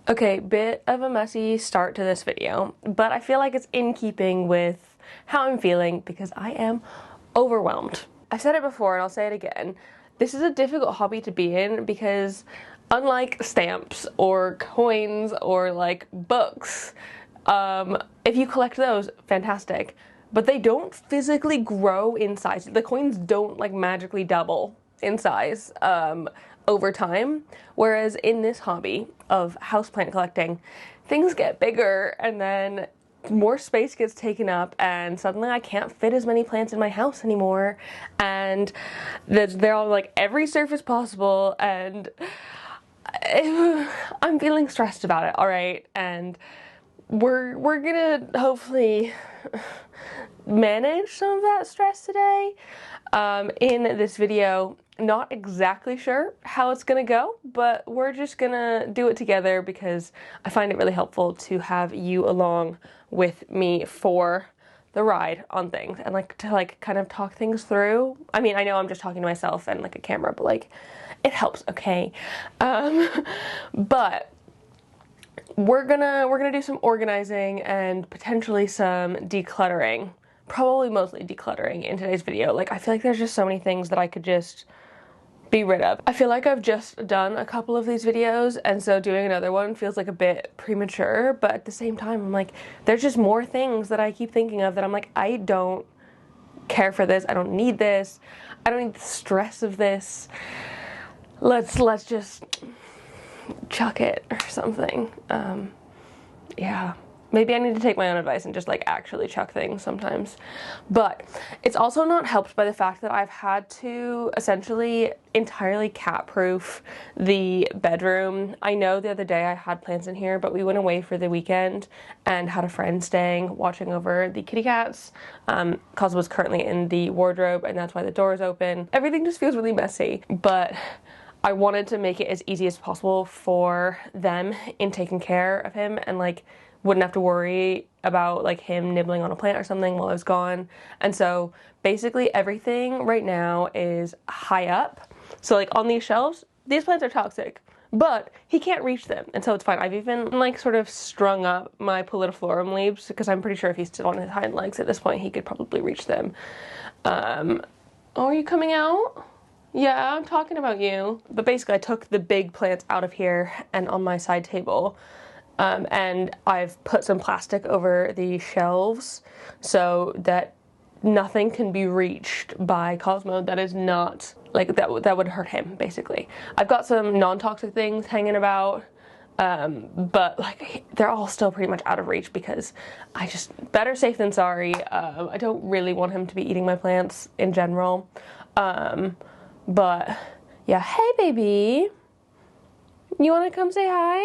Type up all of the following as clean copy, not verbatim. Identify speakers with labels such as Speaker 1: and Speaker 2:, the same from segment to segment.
Speaker 1: Okay, bit of a messy start to this video, but I feel like it's in keeping with how I'm feeling because I am overwhelmed. I've said it before and I'll say it again. This is a difficult hobby to be in because unlike stamps or coins or like books, if you collect those, fantastic, but they don't physically grow in size. The coins don't like magically double in size over time, whereas in this hobby of houseplant collecting, things get bigger and then more space gets taken up and suddenly I can't fit as many plants in my house anymore, and they're on like every surface possible, and I'm feeling stressed about it, all right? And we're gonna hopefully manage some of that stress today in this video. Not exactly sure how it's gonna go, but we're just gonna do it together because I find it really helpful to have you along with me for the ride on things and like to like kind of talk things through. I mean, I know I'm just talking to myself and like a camera, but like it helps, okay? But we're gonna do some organizing and potentially some decluttering, probably mostly decluttering in today's video. Like I feel like there's just so many things that I could just be rid of. I feel like I've just done a couple of these videos, and so doing another one feels like a bit premature, but at the same time I'm like, there's just more things that I keep thinking of that I'm like, I don't care for this, I don't need this, I don't need the stress of this. Let's just chuck it or something. Yeah. Maybe I need to take my own advice and just like actually chuck things sometimes. But it's also not helped by the fact that I've had to essentially entirely cat-proof the bedroom. I know the other day I had plants in here, but we went away for the weekend and had a friend staying, watching over the kitty cats. Cause was currently in the wardrobe and that's why the door is open. Everything just feels really messy, but I wanted to make it as easy as possible for them in taking care of him and like wouldn't have to worry about like him nibbling on a plant or something while I was gone. And so basically everything right now is high up. So like on these shelves, these plants are toxic, but he can't reach them, and so it's fine. I've even like sort of strung up my Pallidiflorum leaves because I'm pretty sure if he's still on his hind legs at this point, he could probably reach them. Oh, are you coming out? Yeah, I'm talking about you. But basically I took the big plants out of here and on my side table. And I've put some plastic over the shelves so that nothing can be reached by Cosmo that is not, like, that would hurt him, basically. I've got some non-toxic things hanging about, but, like, they're all still pretty much out of reach because I just, better safe than sorry. I don't really want him to be eating my plants in general. But, yeah, hey, baby. You want to come say hi?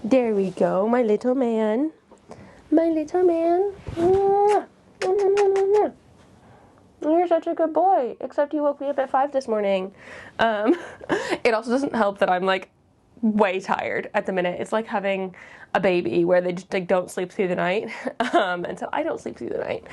Speaker 1: There we go, my little man. My little man. You're such a good boy, except you woke me up at 5 this morning. It also doesn't help that I'm like way tired at the minute. It's like having a baby where they just like don't sleep through the night. And so I don't sleep through the night.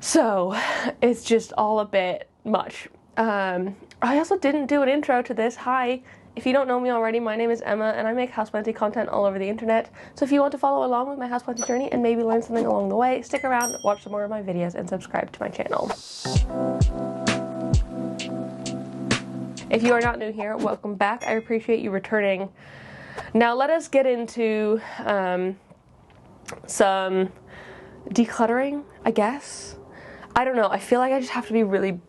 Speaker 1: So it's just all a bit much. I also didn't do an intro to this. Hi. If you don't know me already, my name is Emma and I make houseplanting content all over the internet. So if you want to follow along with my houseplanting journey and maybe learn something along the way, stick around, watch some more of my videos, and subscribe to my channel. If you are not new here, welcome back. I appreciate you returning. Now let us get into some decluttering, I guess. I don't know, I feel like I just have to be really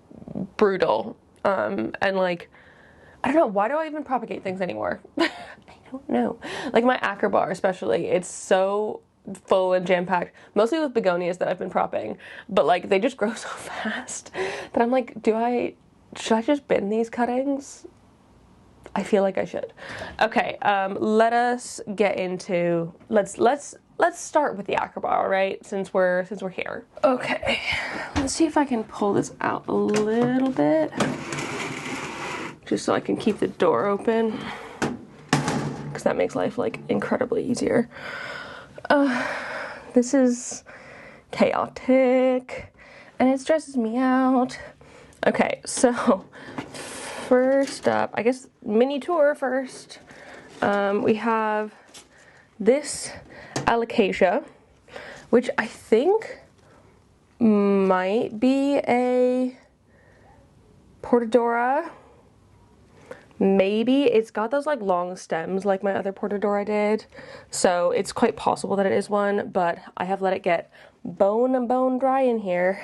Speaker 1: brutal and like, I don't know, why do I even propagate things anymore? I don't know. Like my AKERBAR especially, it's so full and jam-packed, mostly with begonias that I've been propping, but like they just grow so fast that I'm like, should I just bin these cuttings? I feel like I should. Okay, let us get into, let's start with the AKERBAR, right? Since we're here. Okay, let's see if I can pull this out a little bit. Just so I can keep the door open, because that makes life like incredibly easier. This is chaotic and it stresses me out. Okay, so first up, I guess mini tour first. We have this alocasia, which I think might be a Portadora. Maybe. It's got those like long stems like my other Portadora did, so it's quite possible that it is one, but I have let it get bone dry in here,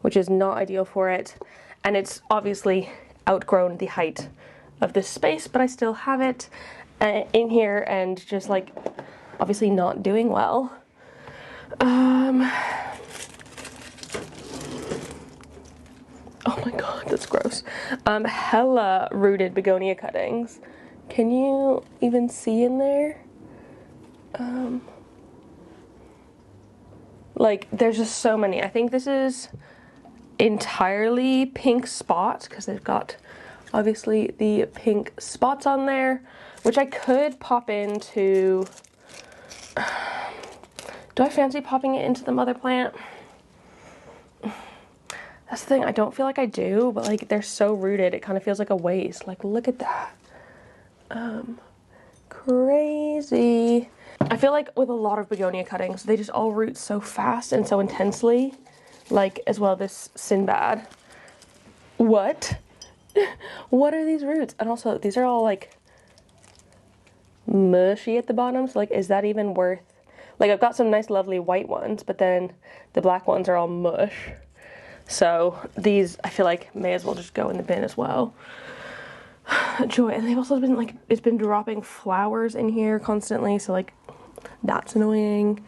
Speaker 1: which is not ideal for it, and it's obviously outgrown the height of this space, but I still have it in here and just like obviously not doing well. Oh my god, that's gross. Hella rooted begonia cuttings. Can you even see in there? Like, there's just so many. I think this is entirely pink spots because they've got obviously the pink spots on there, which I could pop into. Do I fancy popping it into the mother plant? That's the thing, I don't feel like I do, but like they're so rooted, it kind of feels like a waste. Like, look at that. Crazy. I feel like with a lot of begonia cuttings, they just all root so fast and so intensely. Like, as well, this Sinbad. What? What are these roots? And also, these are all like mushy at the bottom, so like, is that even worth? Like, I've got some nice lovely white ones, but then the black ones are all mush. So these, I feel like, may as well just go in the bin as well. Joy. And they've also been like, it's been dropping flowers in here constantly, so like, that's annoying.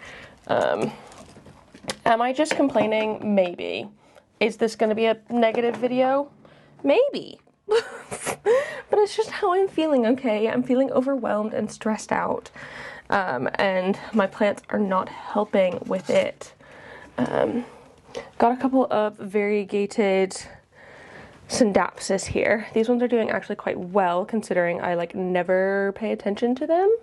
Speaker 1: Am I just complaining? Maybe. Is this going to be a negative video? Maybe. But it's just how I'm feeling, okay? I'm feeling overwhelmed and stressed out. And my plants are not helping with it. Got a couple of variegated Syndapsis here. These ones are doing actually quite well considering I like never pay attention to them.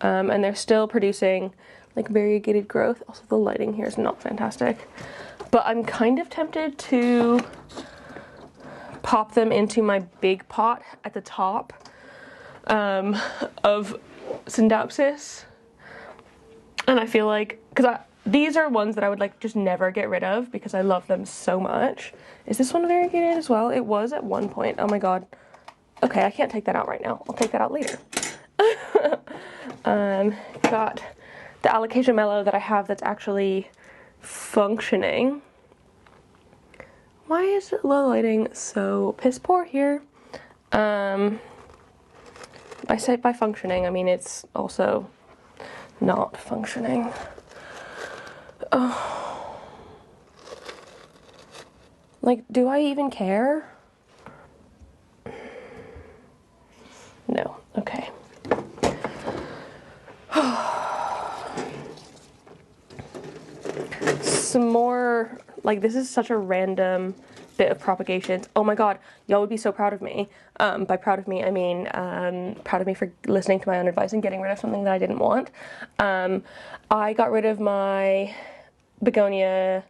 Speaker 1: And they're still producing like variegated growth. Also, the lighting here is not fantastic. But I'm kind of tempted to pop them into my big pot at the top of Syndapsis. And I feel like, these are ones that I would like just never get rid of because I love them so much. Is this one variegated as well? It was at one point. Oh my god. Okay, I can't take that out right now. I'll take that out later. Got the Alocasia Mellow that I have that's actually functioning. Why is the lighting so piss poor here? I say by functioning, I mean it's also not functioning. Oh. Like, do I even care? No. Okay. Some more, like, this is such a random bit of propagations. Oh my god, y'all would be so proud of me. By proud of me, I mean proud of me for listening to my own advice and getting rid of something that I didn't want. I got rid of my Begonia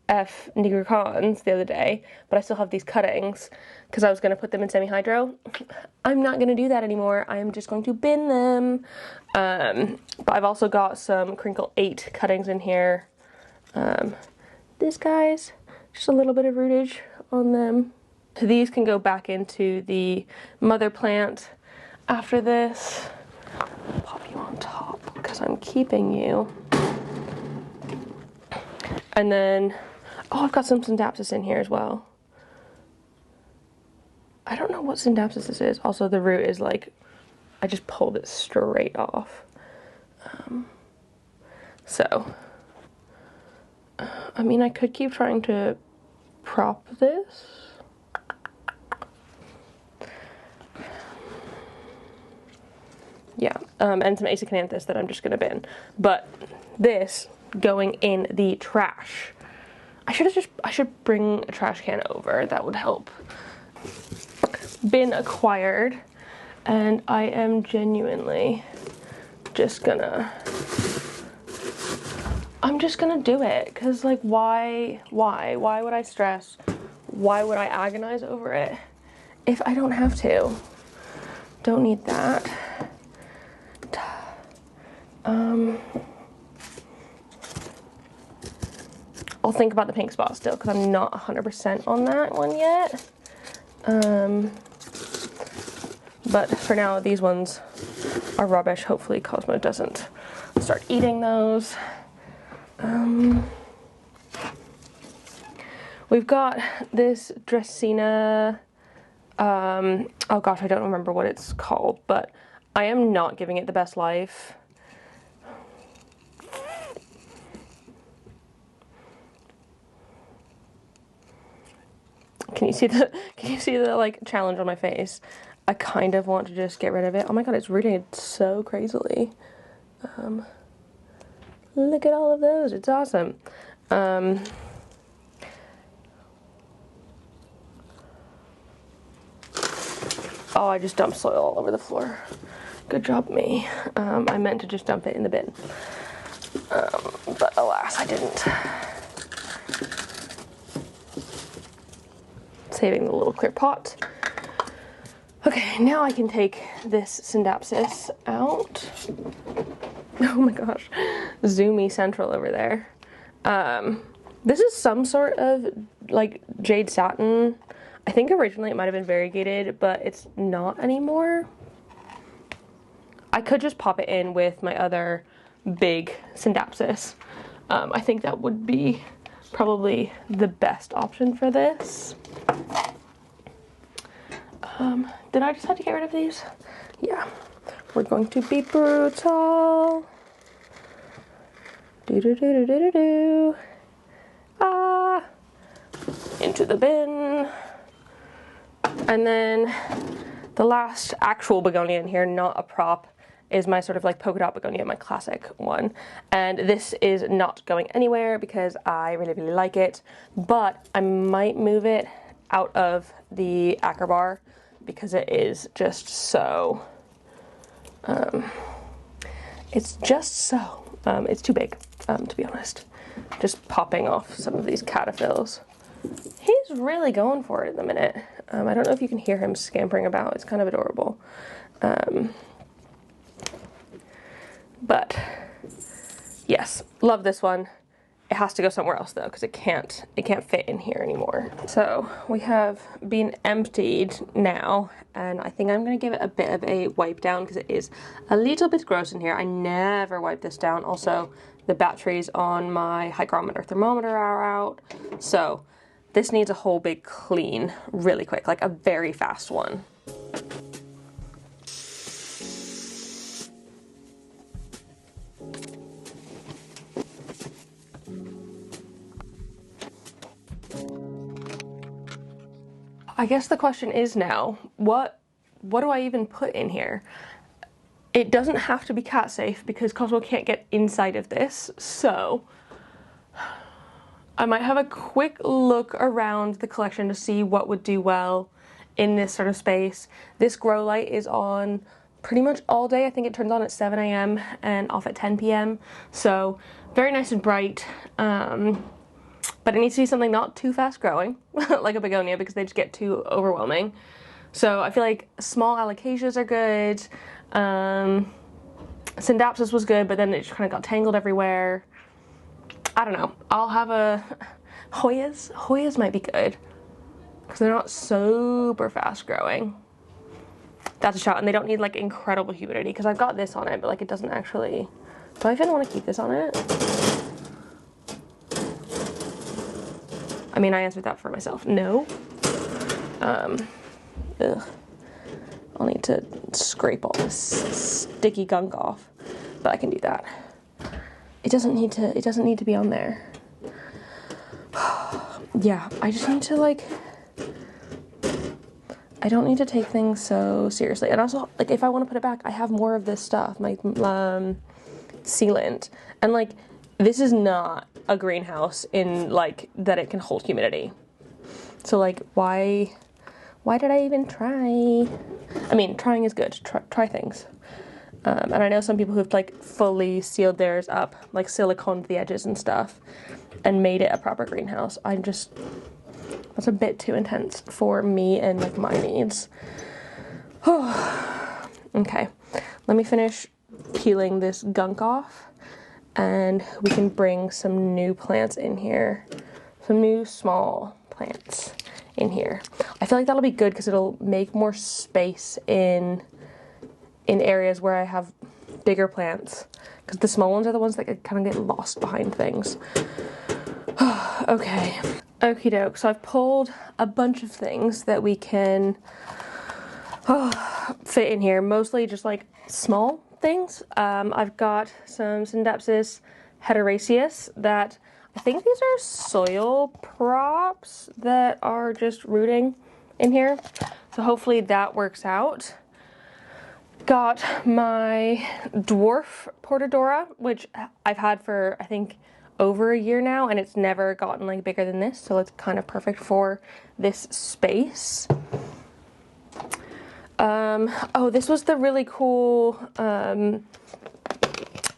Speaker 1: F nigricans the other day, but I still have these cuttings because I was going to put them in semi-hydro. I'm not going to do that anymore. I am just going to bin them. But I've also got some Crinkle 8 cuttings in here. This guy's just a little bit of rootage on them. These can go back into the mother plant after this. I'll pop you on top because I'm keeping you. And then, oh, I've got some Syndapsis in here as well. I don't know what Syndapsis this is. Also, the root is like, I just pulled it straight off. I mean, I could keep trying to prop this. Yeah, and some Acer that I'm just gonna bin. But this going in the trash. I should bring a trash can over. That would help. Bin acquired, and I am genuinely just gonna. I'm just gonna do it, because like why would I stress? Why would I agonize over it if I don't have to? Don't need that. I'll think about the pink spot still because I'm not 100% on that one yet. But for now, these ones are rubbish. Hopefully Cosmo doesn't start eating those. We've got this Dracena, oh gosh, I don't remember what it's called, but I am not giving it the best life. Can you see the like challenge on my face? I kind of want to just get rid of it. Oh my god, it's rooting so crazily. Look at all of those, it's awesome. Oh, I just dumped soil all over the floor. Good job, me. I meant to just dump it in the bin. But alas, I didn't. Saving the little clear pot. Okay, now I can take this Syndapsis out. Oh my gosh, zoomy central over there. This is some sort of like jade satin. I think originally it might have been variegated, but it's not anymore. I could just pop it in with my other big Syndapsis. I think that would be probably the best option for this. Did I just have to get rid of these? Yeah. We're going to be brutal. Do-do-do-do-do-do-do. Ah. Into the bin. And then the last actual begonia in here, not a prop, is my sort of like polka dot begonia, my classic one. And this is not going anywhere because I really, really like it. But I might move it out of the AKERBAR because it is just so, it's too big, to be honest. Just popping off some of these cataphils. He's really going for it at the minute. I don't know if you can hear him scampering about. It's kind of adorable. But yes, love this one. It has to go somewhere else though, because it can't fit in here anymore. So we have been emptied now, and I think I'm gonna give it a bit of a wipe down because it is a little bit gross in here. I never wipe this down. Also, the batteries on my hygrometer thermometer are out. So this needs a whole big clean really quick, like a very fast one. I guess the question is now, what do I even put in here? It doesn't have to be cat safe because Cosmo can't get inside of this, so I might have a quick look around the collection to see what would do well in this sort of space. This grow light is on pretty much all day. I think it turns on at 7 a.m. and off at 10 p.m. So very nice and bright. But it needs to be something not too fast growing, like a begonia, because they just get too overwhelming. So I feel like small alocasias are good. Syndapsis was good, but then it just kind of got tangled everywhere. I don't know. I'll have a Hoyas. Hoyas might be good because they're not super fast growing. That's a shot, and they don't need like incredible humidity because I've got this on it, but like it doesn't actually. Do I even want to keep this on it? I mean, I answered that for myself. No. Ugh. I'll need to scrape all this sticky gunk off, but I can do that. It doesn't need to be on there. Yeah, I just need to like, I don't need to take things so seriously. And also, like, if I want to put it back, I have more of this stuff, my sealant. And like, this is not a greenhouse in like, that it can hold humidity. So like, why did I even try? I mean, trying is good, try things. And I know some people who've like fully sealed theirs up, like siliconed the edges and stuff, and made it a proper greenhouse. That's a bit too intense for me and like my needs. Okay, let me finish peeling this gunk off, and we can bring some new plants in here, some new small plants in here. I feel like that'll be good because it'll make more space in areas where I have bigger plants, because the small ones are the ones that kind of get lost behind things. Okay, okie doke. So I've pulled a bunch of things that we can fit in here, mostly just like small things. I've got some Syndapsis heteroraceus that I think these are soil props that are just rooting in here. So hopefully that works out. Got my dwarf Portadora, which I've had for I think over a year now, and it's never gotten like bigger than this, so it's kind of perfect for this space. Oh, this was the really cool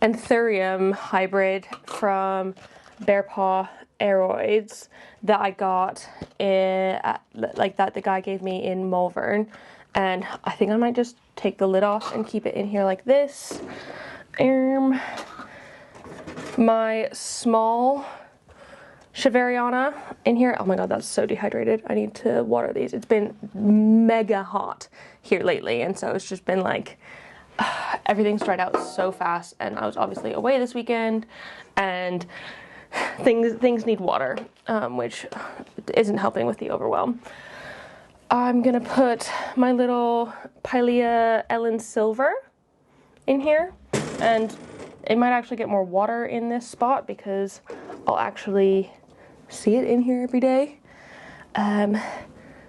Speaker 1: Anthurium hybrid from Bear Paw Aeroids that I got that the guy gave me in Malvern, and I think I might just take the lid off and keep it in here like this. My small Shavariana in here. Oh my god, that's so dehydrated. I need to water these. It's been mega hot here lately, and so it's just been like everything's dried out so fast, and I was obviously away this weekend, and things need water, which isn't helping with the overwhelm. I'm gonna put my little Pilea Ellen Silver in here, and it might actually get more water in this spot because I'll actually see it in here every day.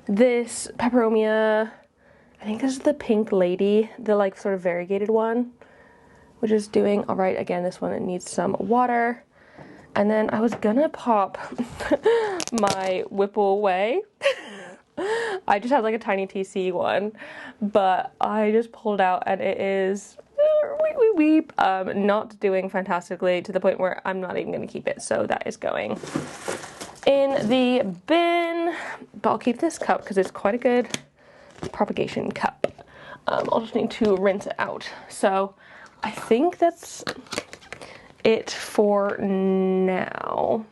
Speaker 1: This Peperomia, I think this is the Pink Lady, the like sort of variegated one, which is doing all right. Again, this one, it needs some water. And then I was gonna pop my Whipple Way. I just had like a tiny TC one, but I just pulled out and it is not doing fantastically, to the point where I'm not even gonna keep it. So that is going in the bin, but I'll keep this cup because it's quite a good propagation cup. I'll just need to rinse it out. So I think that's it for now.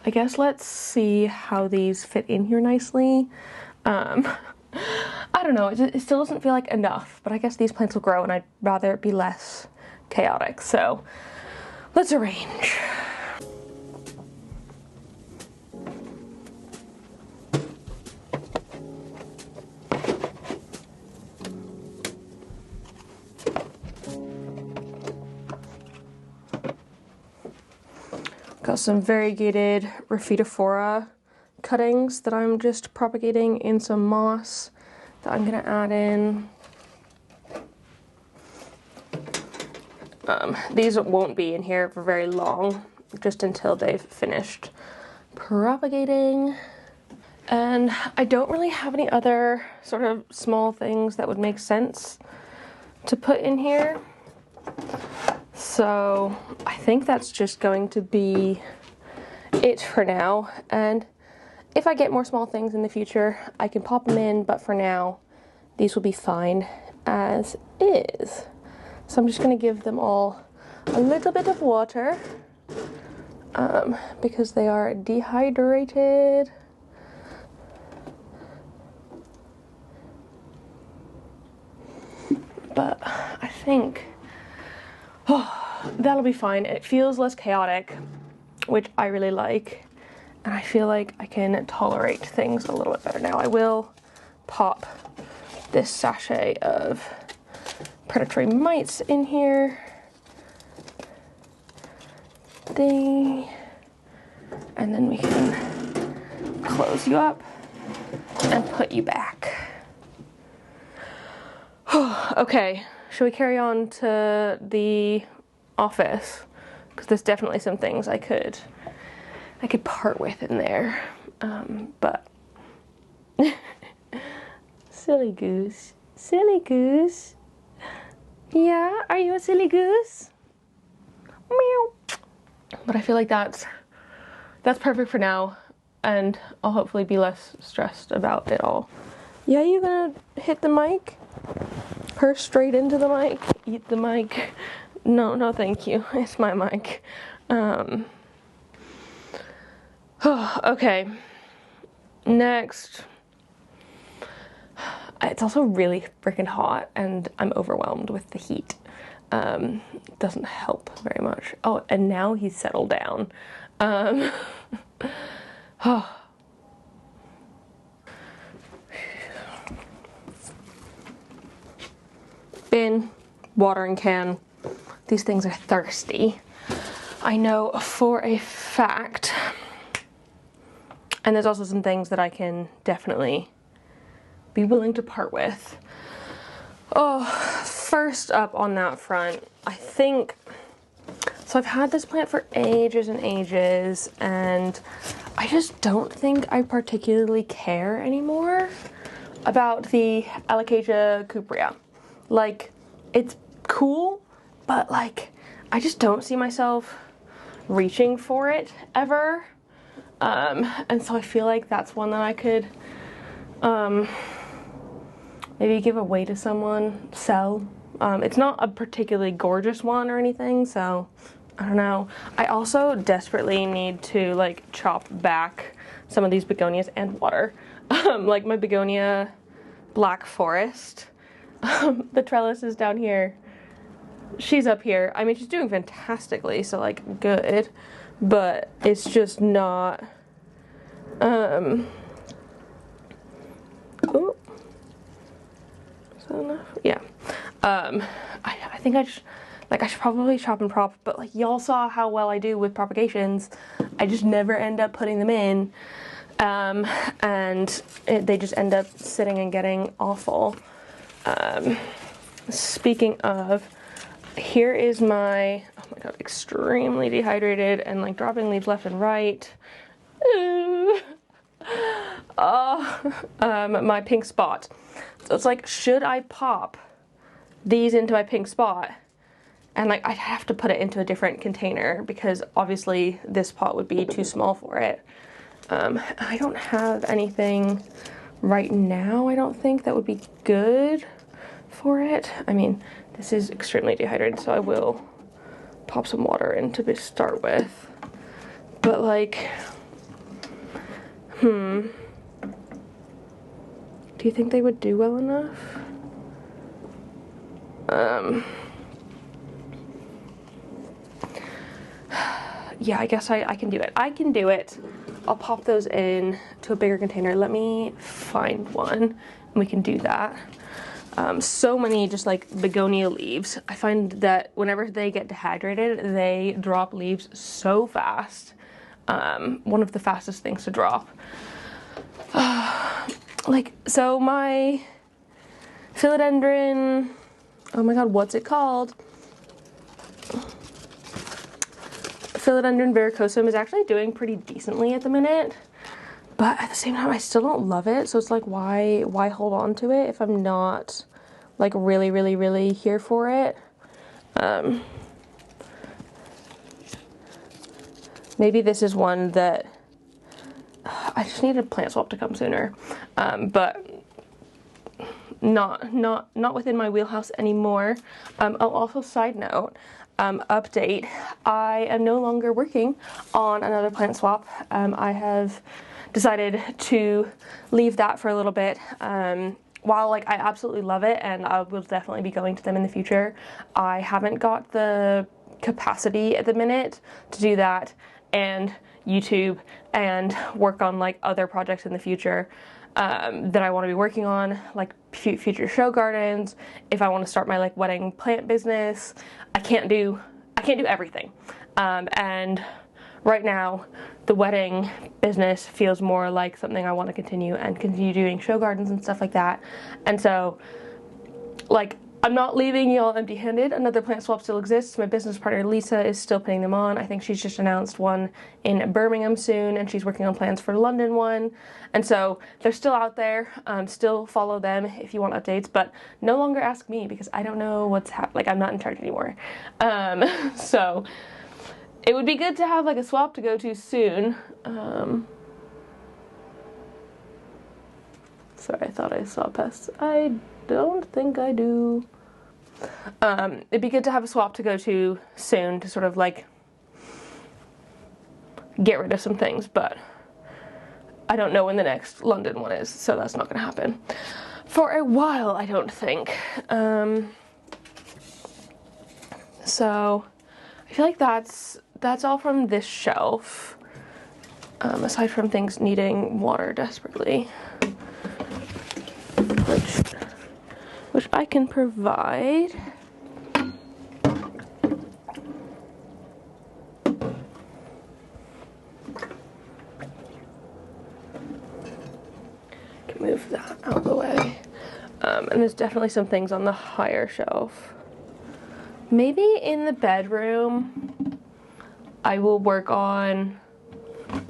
Speaker 1: I guess let's see how these fit in here nicely. I don't know, it still doesn't feel like enough, but I guess these plants will grow and I'd rather it be less chaotic. So let's arrange. Got some variegated Rephidophora cuttings that I'm just propagating in some moss that I'm gonna add in. These won't be in here for very long, just until they've finished propagating. And I don't really have any other sort of small things that would make sense to put in here. So I think that's just going to be it for now. And if I get more small things in the future, I can pop them in, but for now, these will be fine as is. So I'm just gonna give them all a little bit of water because they are dehydrated. But I think that'll be fine. It feels less chaotic, which I really like. And I feel like I can tolerate things a little bit better now. I will pop this sachet of predatory mites in here. And then we can close you up and put you back. Okay, should we carry on to the office? Because there's definitely some things I could part with in there, but silly goose, silly goose. Yeah, are you a silly goose? Meow. But I feel like that's perfect for now, and I'll hopefully be less stressed about it all. Yeah, you gonna hit the mic? purse straight into the mic, eat the mic. No, no thank you, it's my mic. Okay, next. It's also really freaking hot and I'm overwhelmed with the heat. Doesn't help very much. Oh, and now he's settled down. Bin, watering can. These things are thirsty. I know for a fact. And there's also some things that I can definitely be willing to part with. Oh, first up on that front, I think, so I've had this plant for ages and ages, and I just don't think I particularly care anymore about the Alocasia cuprea. Like, it's cool, but like, I just don't see myself reaching for it ever. And so I feel like that's one that I could, maybe give away to someone, sell. It's not a particularly gorgeous one or anything, so I don't know. I also desperately need to like chop back some of these begonias and water. Like my begonia Black Forest. The trellis is down here. She's up here. I mean, she's doing fantastically, so like good, but it's just not, oh. Enough? Yeah. I think I should probably chop and prop, but like y'all saw how well I do with propagations. I just never end up putting them in, and they just end up sitting and getting awful. Speaking of, here is my, oh my god, extremely dehydrated and like dropping leaves left and right. My pink spot. So it's like, should I pop these into my pink spot? And like, I'd have to put it into a different container because obviously this pot would be too small for it. I don't have anything right now, I don't think, that would be good for it. I mean, this is extremely dehydrated, so I will pop some water in to start with. But like, do you think they would do well enough? Yeah, I guess I can do it. I can do it. I'll pop those in to a bigger container. Let me find one and we can do that. So many just like begonia leaves. I find that whenever they get dehydrated, they drop leaves so fast. One of the fastest things to drop. Like, so my philodendron, oh my god, what's it called? Philodendron verrucosum is actually doing pretty decently at the minute, but at the same time I still don't love it, so it's like, why hold on to it if I'm not like really here for it? Maybe this is one that I just need a plant swap to come sooner, but not within my wheelhouse anymore. I'll also, side note, update, I am no longer working on another plant swap. I have decided to leave that for a little bit. While like I absolutely love it and I will definitely be going to them in the future, I haven't got the capacity at the minute to do that and YouTube and work on like other projects in the future that I want to be working on, like future show gardens. If I want to start my like wedding plant business, I can't do everything. And right now, the wedding business feels more like something I want to continue doing show gardens and stuff like that. And so, like, I'm not leaving y'all empty-handed. Another plant swap still exists. My business partner Lisa is still putting them on. I think she's just announced one in Birmingham soon, and she's working on plans for London one. And so they're still out there. Still follow them if you want updates, but no longer ask me because I don't know what's like, I'm not in charge anymore. So it would be good to have like a swap to go to soon. Sorry, I thought I saw pests. I don't think I do. It'd be good to have a swap to go to soon to sort of like get rid of some things, but I don't know when the next London one is, so that's not gonna happen for a while, I don't think. So I feel like that's all from this shelf, aside from things needing water desperately, which I can provide. Can move that out of the way. And there's definitely some things on the higher shelf. Maybe in the bedroom, I will work on,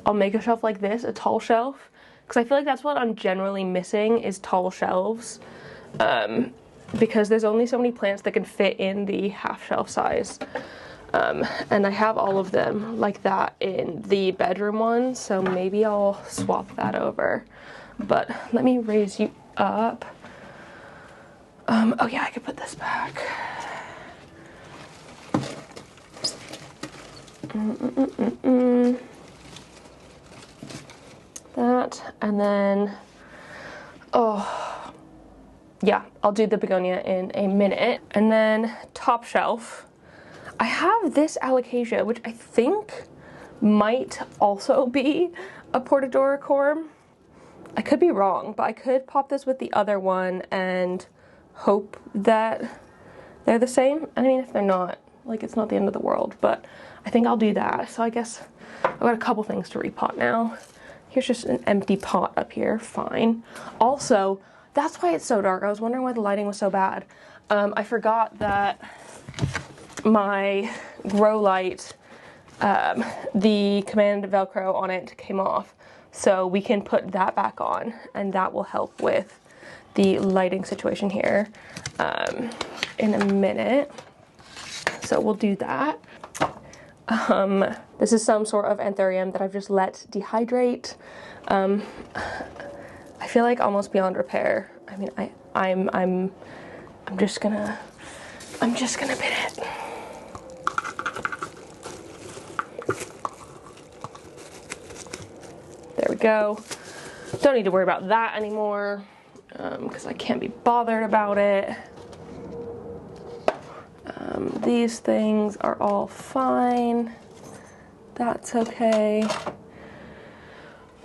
Speaker 1: I'll make a shelf like this, a tall shelf, because I feel like that's what I'm generally missing is tall shelves, because there's only so many plants that can fit in the half shelf size, and I have all of them like that in the bedroom one, so maybe I'll swap that over. But let me raise you up. Oh yeah, I could put this back. That, and then, oh, yeah, I'll do the begonia in a minute. And then top shelf, I have this alocasia, which I think might also be a portadora. I could be wrong, but I could pop this with the other one and hope that they're the same. I mean, if they're not, like, it's not the end of the world, but I think I'll do that. So I guess I've got a couple things to repot now. Here's just an empty pot up here, fine. Also, that's why it's so dark. I was wondering why the lighting was so bad. I forgot that my grow light, the command Velcro on it came off. So we can put that back on, and that will help with the lighting situation here in a minute. So we'll do that. This is some sort of anthurium that I've just let dehydrate. I feel like almost beyond repair. I mean, I'm just gonna bin it. There we go. Don't need to worry about that anymore, because I can't be bothered about it. These things are all fine. That's okay.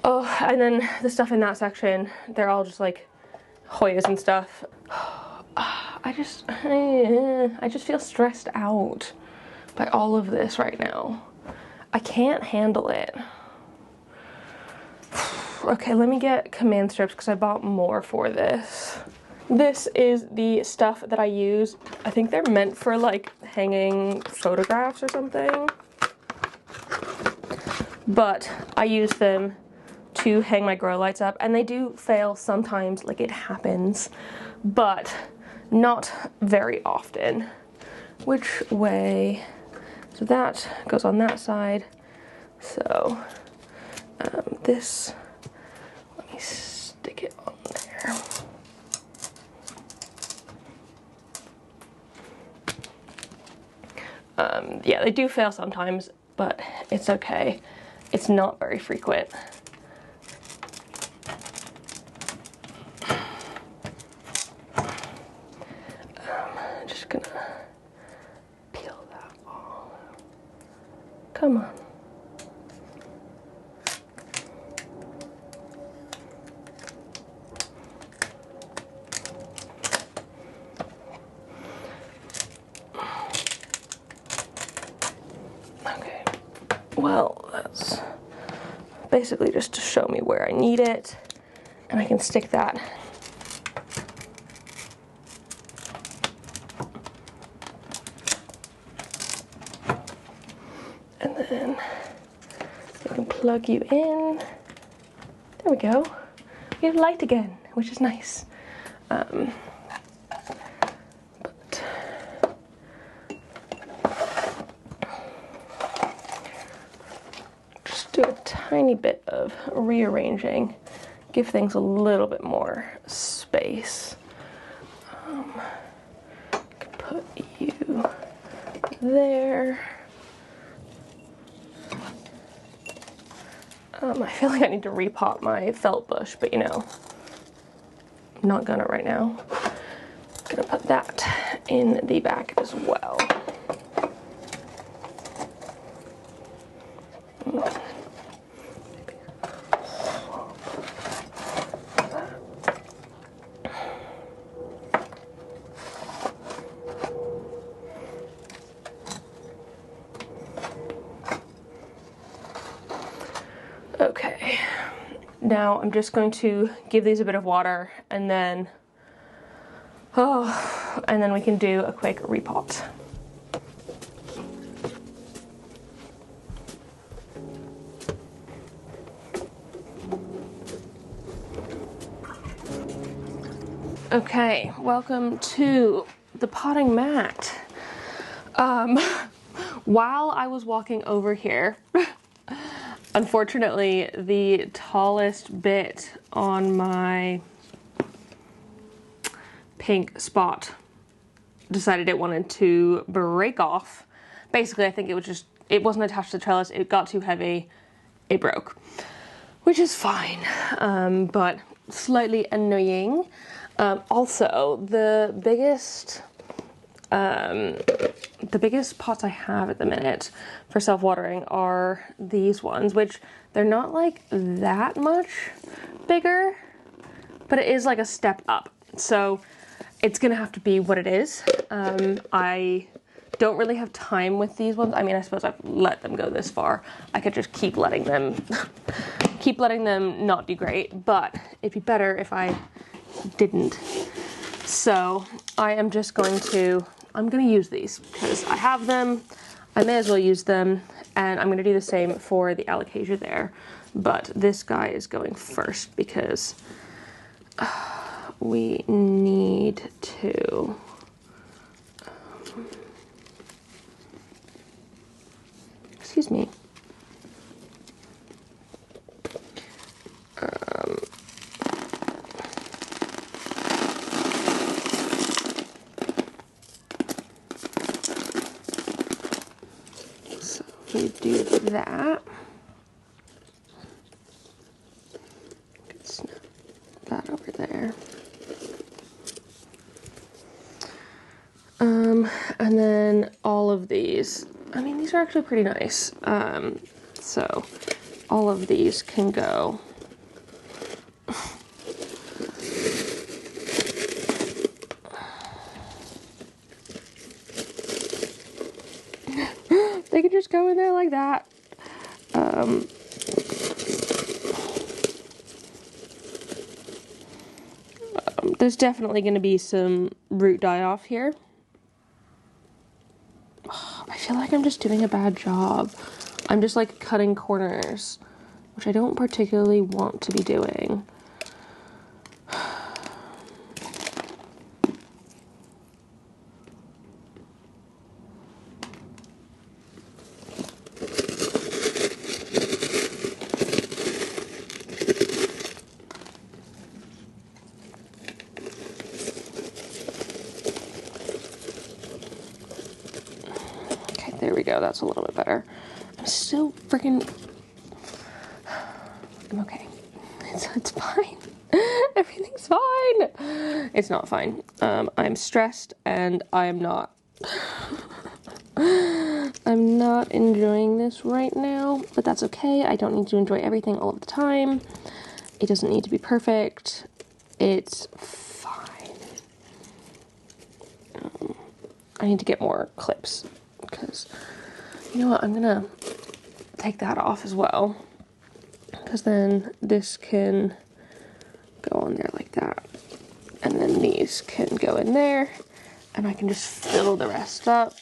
Speaker 1: Oh, and then the stuff in that section, they're all just like Hoyas and stuff. I just feel stressed out by all of this right now. I can't handle it. Okay, let me get command strips because I bought more for this. This is the stuff that I use. I think they're meant for like hanging photographs or something. But I use them to hang my grow lights up, and they do fail sometimes, like it happens, but not very often. Which way? So that goes on that side. So this, let me stick it on there. Yeah, they do fail sometimes, but it's okay. It's not very frequent. Just gonna peel that off. Come on. Okay, well, that's basically just to show me where I need it, and I can stick that. And then I can plug you in. There we go. We have light again, which is nice. But just do a tiny bit of rearranging, give things a little bit more space. put you there. I feel like I need to repot my felt bush, but you know, I'm not gonna right now. I'm gonna put that in the back as well. Okay, now I'm just going to give these a bit of water and then, we can do a quick repot. Okay, welcome to the potting mat. While I was walking over here, unfortunately, the tallest bit on my pink spot decided it wanted to break off. Basically, I think it wasn't attached to the trellis, it got too heavy, it broke. Which is fine, but slightly annoying. Also, the biggest pots I have at the minute for self-watering are these ones, which they're not like that much bigger, but it is like a step up. So it's gonna have to be what it is. I don't really have time with these ones. I mean, I suppose I've let them go this far. I could just keep letting them not do great, but it'd be better if I didn't. So I am just I'm gonna use these because I have them. I may as well use them, and I'm gonna do the same for the alocasia there. But this guy is going first because we need to excuse me. So we do that. Snap that over there. And then all of these, I mean, these are actually pretty nice. So all of these can go. They can just go in there like that. There's definitely going to be some root die off here. I feel like I'm just doing a bad job. I'm just like cutting corners, which I don't particularly want to be doing. There we go, that's a little bit better. I'm still freaking... I'm okay. It's fine. Everything's fine. It's not fine. I'm stressed and I'm not... I'm not enjoying this right now, but that's okay. I don't need to enjoy everything all of the time. It doesn't need to be perfect. It's fine. I need to get more clips. Because, you know what, I'm gonna take that off as well, because then this can go on there like that, and then these can go in there, and I can just fill the rest up.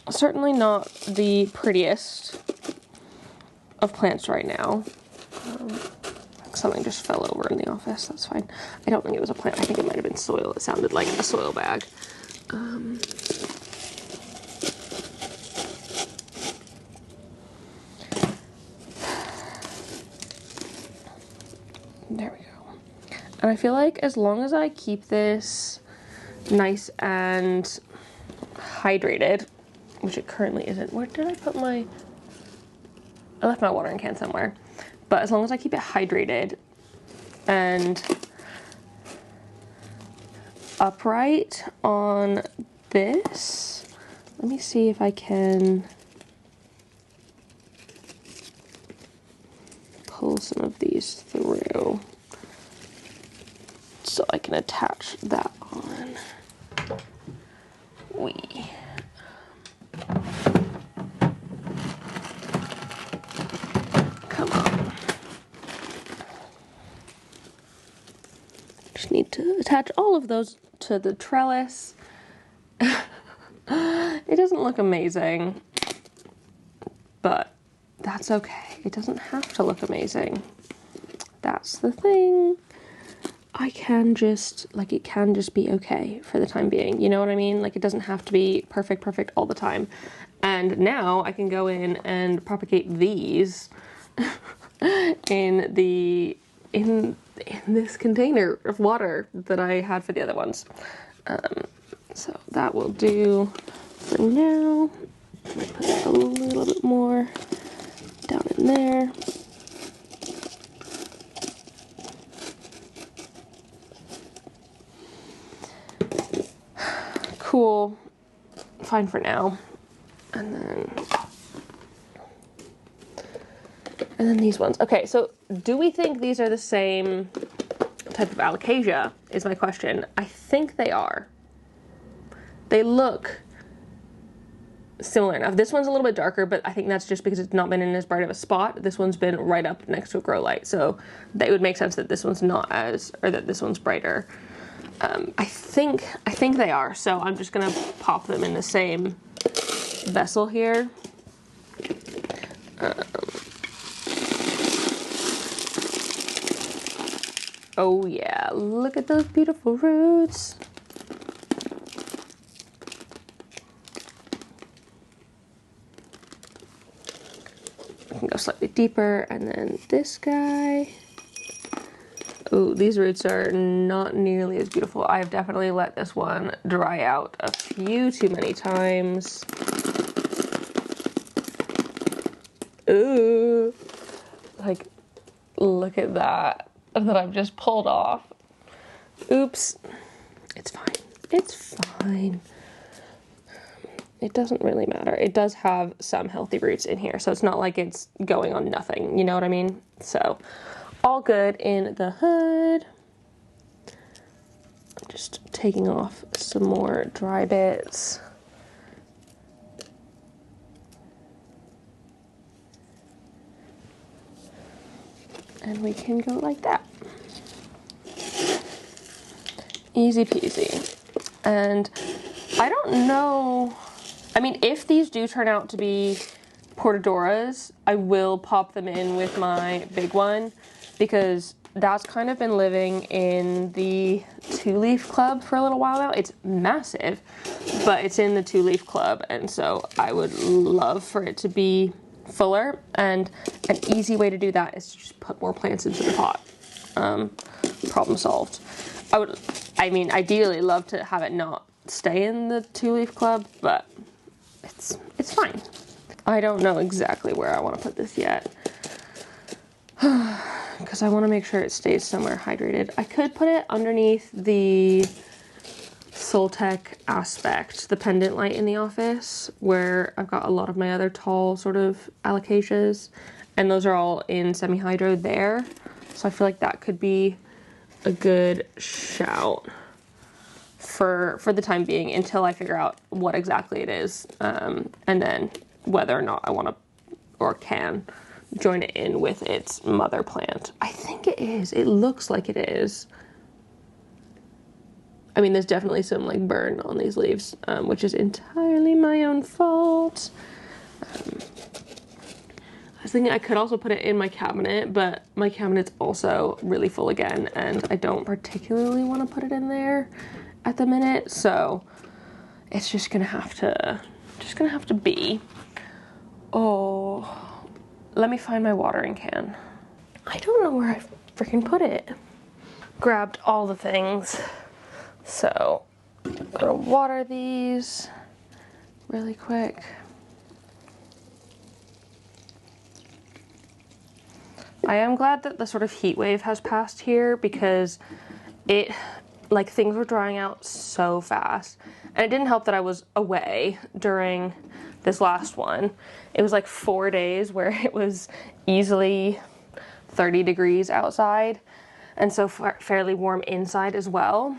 Speaker 1: Certainly not the prettiest of plants right now. Something just fell over in the office, that's fine. I don't think it was a plant, I think it might have been soil. It sounded like a soil bag. There we go. And I feel like as long as I keep this nice and hydrated, which it currently isn't. Where did I put my... I left my watering can somewhere. But as long as I keep it hydrated and upright on this, let me see if I can pull some of these through so I can attach that on. Come on. Just need to attach all of those to the trellis. It doesn't look amazing, but that's okay. It doesn't have to look amazing. That's the thing. I can just, like, it can just be okay for the time being. You know what I mean? Like, it doesn't have to be perfect all the time. And now I can go in and propagate these in this container of water that I had for the other ones. So that will do for now. I might put a little bit more down in there. Cool. Fine for now. And then these ones. Okay, so do we think these are the same type of alocasia is my question. I think they are. They look similar enough. This one's a little bit darker, but I think that's just because it's not been in as bright of a spot. This one's been right up next to a grow light, so that would make sense that this one's not as, or that this one's brighter. I think they are, so I'm just gonna pop them in the same vessel here. Oh yeah, look at those beautiful roots. I can go slightly deeper, and then this guy. Oh, these roots are not nearly as beautiful. I've definitely let this one dry out a few too many times. Ooh, like, look at that I've just pulled off. Oops, it's fine. It's fine. It doesn't really matter. It does have some healthy roots in here, so it's not like it's going on nothing, you know what I mean? So, all good in the hood. I'm just taking off some more dry bits. And we can go like that. Easy peasy. And I don't know, I mean, if these do turn out to be portadoras, I will pop them in with my big one, because that's kind of been living in the 2-leaf club for a little while now. It's massive, but it's in the 2-leaf club, and so I would love for it to be fuller, and an easy way to do that is to just put more plants into the pot. Problem solved. I mean, ideally love to have it not stay in the 2-leaf club, but it's fine. I don't know exactly where I want to put this yet, because I want to make sure it stays somewhere hydrated. I could put it underneath the Soltech Aspect, the pendant light in the office, where I've got a lot of my other tall sort of alocasias, and those are all in semi-hydro there. So I feel like that could be a good shout for the time being, until I figure out what exactly it is, and then whether or not I want to or can join it in with its mother plant. I think it is. It looks like it is. I mean, there's definitely some like burn on these leaves, which is entirely my own fault. I was thinking I could also put it in my cabinet, but my cabinet's also really full again, and I don't particularly want to put it in there at the minute, so it's just gonna have to be. Oh, let me find my watering can. I don't know where I freaking put it. grabbed all the things. So I'm gonna water these really quick. I am glad that the sort of heat wave has passed here because like things were drying out so fast. And it didn't help that I was away during this last one. It was like 4 days where it was easily 30 degrees outside. And so fairly warm inside as well.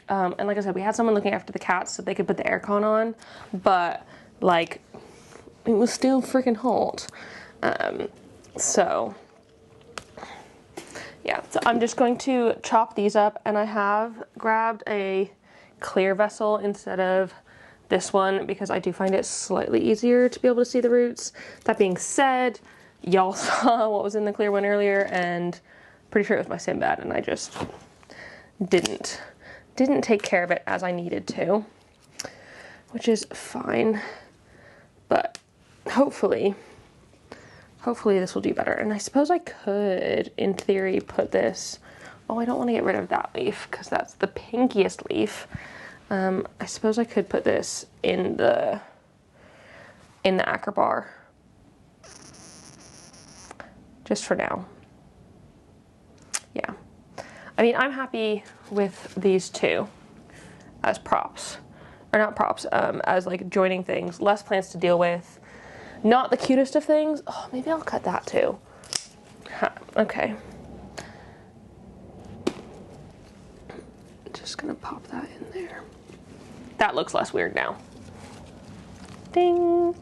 Speaker 1: And like I said, we had someone looking after the cats so they could put the aircon on, but like it was still freaking hot. So yeah, so I'm just going to chop these up, and I have grabbed a clear vessel instead of this one because I do find it slightly easier to be able to see the roots. That being said, y'all saw what was in the clear one earlier, and pretty sure it was my Sinbad, and I just didn't take care of it as I needed to, which is fine, but hopefully this will do better. And I suppose I could, in theory, put this, oh, I don't want to get rid of that leaf because that's the pinkiest leaf. I suppose I could put this in the AKERBAR, just for now. Yeah, I mean, I'm happy with these two as props, or not props, as like joining things, less plants to deal with. Not the cutest of things. Oh, maybe I'll cut that too. Okay. Just gonna pop that in there. That looks less weird now. Ding.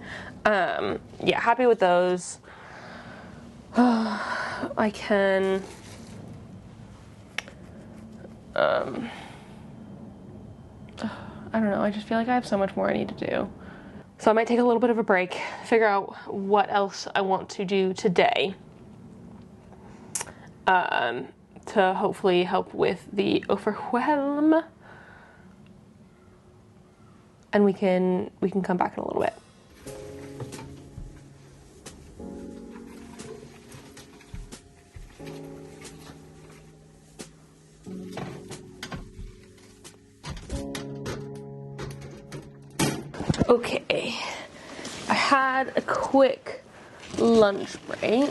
Speaker 1: Yeah, happy with those. I can, I don't know, I just feel like I have so much more I need to do. So I might take a little bit of a break, figure out what else I want to do today to hopefully help with the overwhelm, and we can come back in a little bit. Okay, I had a quick lunch break,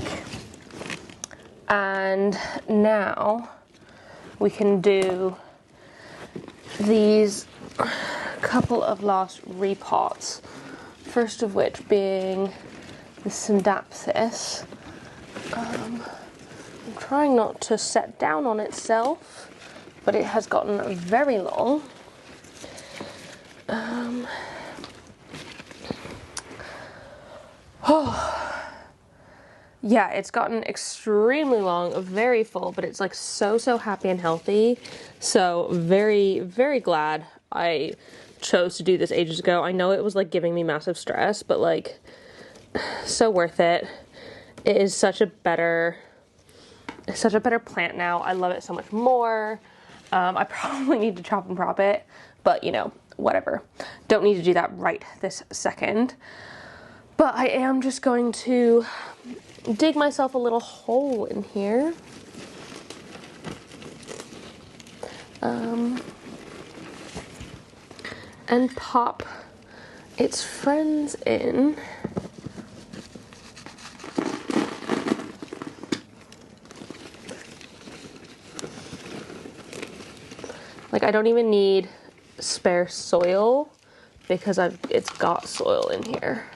Speaker 1: and now we can do these couple of last repots. First of which being the Synapsis. I'm trying not to set down on itself, but it has gotten very long. Yeah, it's gotten extremely long, very full, but it's like so happy and healthy. So very, very glad I chose to do this ages ago. I know it was like giving me massive stress, but like so worth it. It is such a better plant now. I love it so much more. I probably need to chop and prop it, but you know, whatever. Don't need to do that right this second. But I am just going to dig myself a little hole in here. And pop its friends in. Like, I don't even need spare soil because it's got soil in here.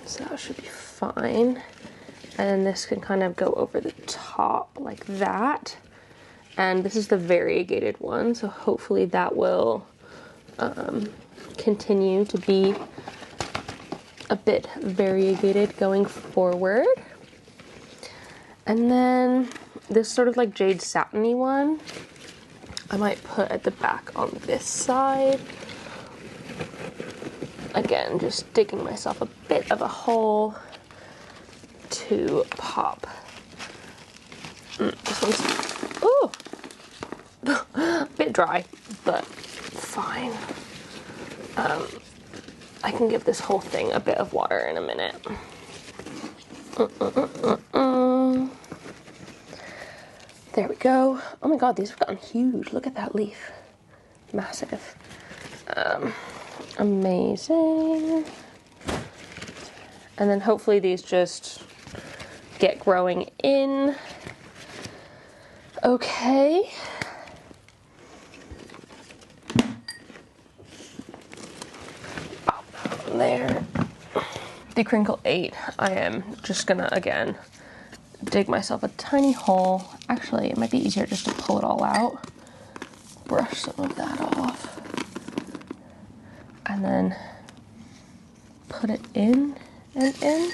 Speaker 1: So that should be fine. And then this can kind of go over the top like that. And this is the variegated one, so hopefully that will continue to be a bit variegated going forward. And then this sort of like jade satiny one, I might put at the back on this side. Again, just digging myself a bit of a hole to pop. This one's, ooh, a bit dry, but fine. I can give this whole thing a bit of water in a minute. There we go. Oh my god, these have gotten huge. Look at that leaf. Massive. Amazing. And then hopefully these just get growing in. Okay. There. The crinkle 8, I am just gonna, again, dig myself a tiny hole. Actually, it might be easier just to pull it all out. Brush some of that off. And then put it in and in.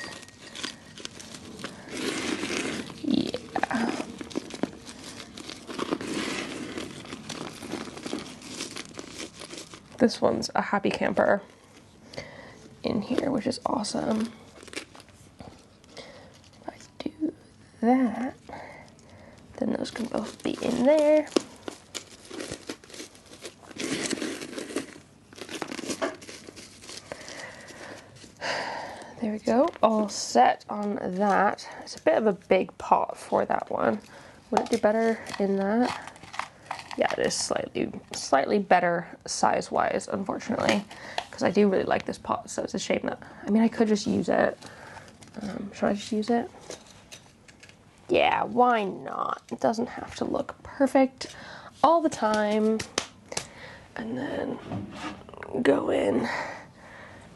Speaker 1: Yeah. This one's a happy camper in here, which is awesome. If I do that, then those can both be in there. There we go, all set on that. It's a bit of a big pot for that one. Would it do better in that? Yeah, it is slightly better size-wise, unfortunately, because I do really like this pot, so it's a shame that, I mean, I could just use it. Should I just use it? Yeah, why not? It doesn't have to look perfect all the time. And then go in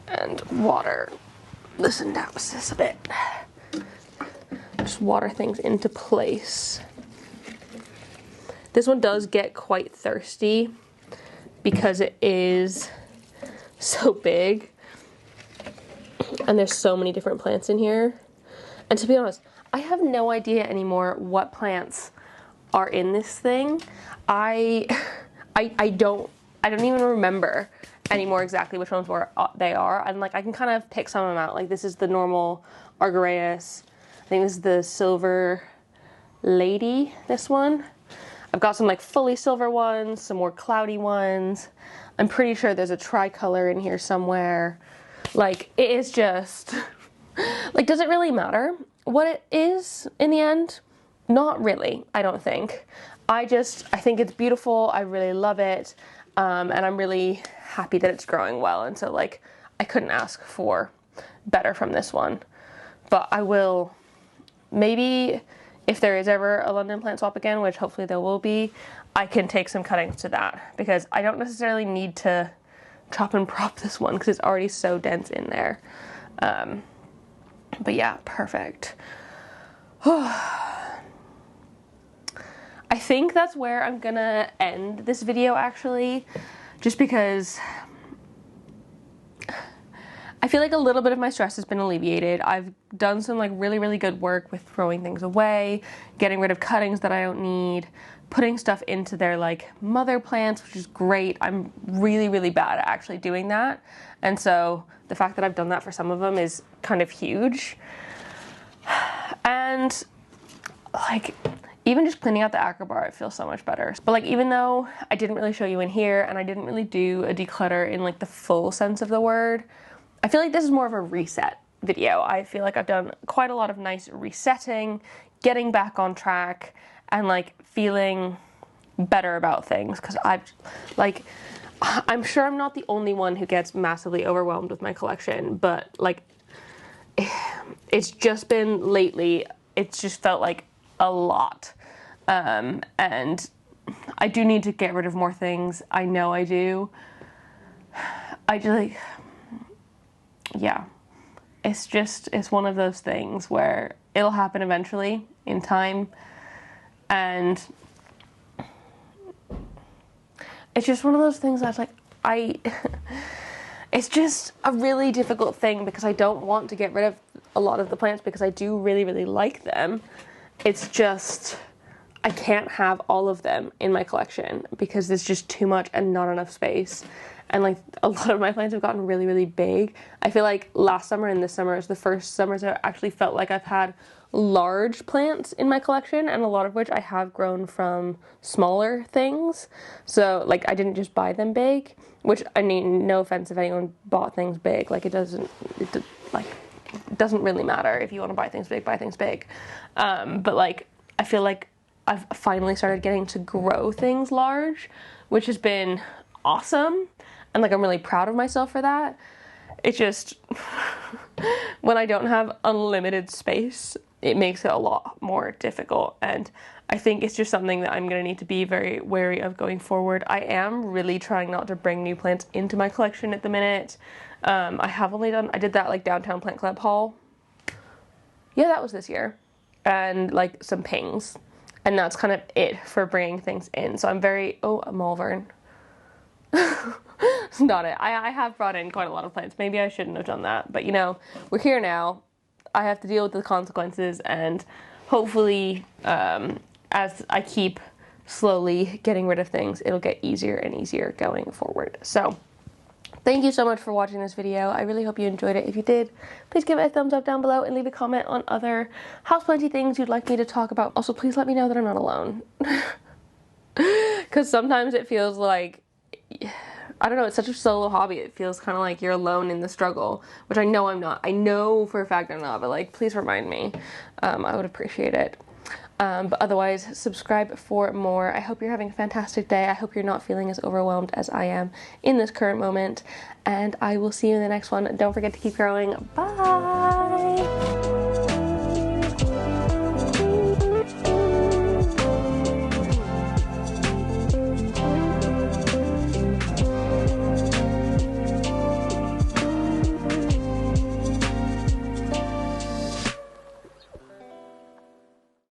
Speaker 1: and water the syndapsis a bit. Just water things into place. This one does get quite thirsty because it is so big and there's so many different plants in here. And to be honest, I have no idea anymore what plants are in this thing. I don't even remember anymore exactly which ones they are. And like I can kind of pick some of them out. Like this is the normal Argyraeus. I think this is the silver lady, this one. I've got some like fully silver ones, some more cloudy ones. I'm pretty sure there's a tricolor in here somewhere. Like it is just, like does it really matter what it is in the end? Not really, I don't think. I think it's beautiful, I really love it, and I'm really happy that it's growing well, and so like I couldn't ask for better from this one. But I will, maybe if there is ever a London plant swap again, which hopefully there will be, I can take some cuttings to that, because I don't necessarily need to chop and prop this one because it's already so dense in there. But yeah, perfect. I think that's where I'm gonna end this video actually, just because I feel like a little bit of my stress has been alleviated. I've done some like really good work with throwing things away, getting rid of cuttings that I don't need, putting stuff into their like mother plants, which is great. I'm really bad at actually doing that. And so the fact that I've done that for some of them is kind of huge. And like even just cleaning out the AKERBAR, it feels so much better. But like even though I didn't really show you in here and I didn't really do a declutter in like the full sense of the word, I feel like this is more of a reset video. I feel like I've done quite a lot of nice resetting, getting back on track, and like feeling better about things, because I'm sure I'm not the only one who gets massively overwhelmed with my collection, but like it's just been lately, it's just felt like a lot. And I do need to get rid of more things. I know I do. I just like, yeah, it's one of those things where it'll happen eventually in time, and it's just one of those things that's like, it's just a really difficult thing because I don't want to get rid of a lot of the plants because I do really like them. It's just, I can't have all of them in my collection because there's just too much and not enough space. And like a lot of my plants have gotten really big. I feel like last summer and this summer is the first summers I actually felt like I've had large plants in my collection, and a lot of which I have grown from smaller things. So like I didn't just buy them big, which I mean, no offense if anyone bought things big. Like it doesn't really matter if you want to buy things big, buy things big. But like I feel like I've finally started getting to grow things large, which has been awesome. And like, I'm really proud of myself for that. It just, when I don't have unlimited space, it makes it a lot more difficult. And I think it's just something that I'm going to need to be very wary of going forward. I am really trying not to bring new plants into my collection at the minute. I did that like downtown plant club haul. Yeah, that was this year. And like some pings. And that's kind of it for bringing things in. So I'm very, oh, a Malvern. It's not it. I have brought in quite a lot of plants. Maybe I shouldn't have done that. But you know, we're here now. I have to deal with the consequences, and hopefully, as I keep slowly getting rid of things, it'll get easier and easier going forward. So, thank you so much for watching this video. I really hope you enjoyed it. If you did, please give it a thumbs up down below and leave a comment on other houseplanty things you'd like me to talk about. Also, please let me know that I'm not alone. Because sometimes it feels like, I don't know, it's such a solo hobby. It feels kind of like you're alone in the struggle, which I know I'm not. I know for a fact I'm not, but like, please remind me. I would appreciate it. But otherwise, subscribe for more. I hope you're having a fantastic day. I hope you're not feeling as overwhelmed as I am in this current moment. And I will see you in the next one. Don't forget to keep growing. Bye!